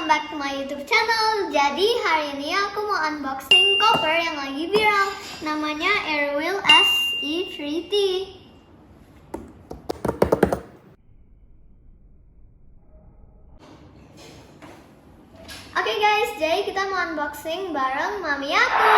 welcome back to my YouTube channel. Jadi hari ini aku mau unboxing koper yang lagi viral. Namanya Airwheel SE3T. Oke guys, jadi kita mau unboxing bareng mami aku.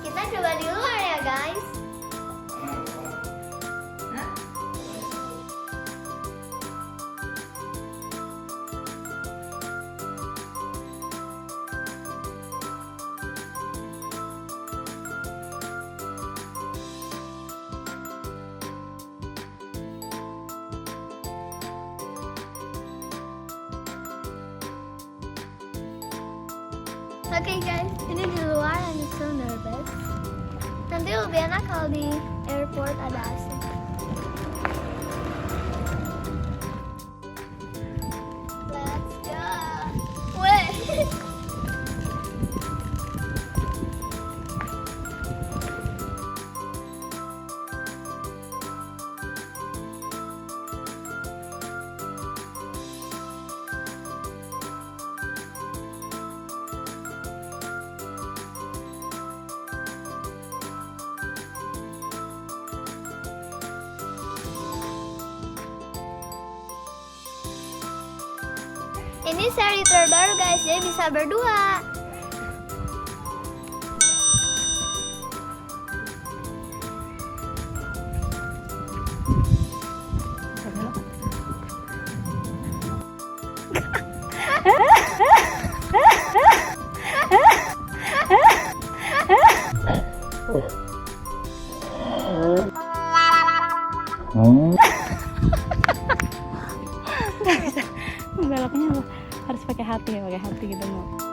Kita coba di luar ya guys. Oke guys, ini di luar and it's so nervous. Nanti lebih enak kalau di airport ada AC. Let's go. Weh. Ini seri terbaru guys, jadi bisa berdua. Beloknya harus pakai hati ya, pakai hati gitu mau.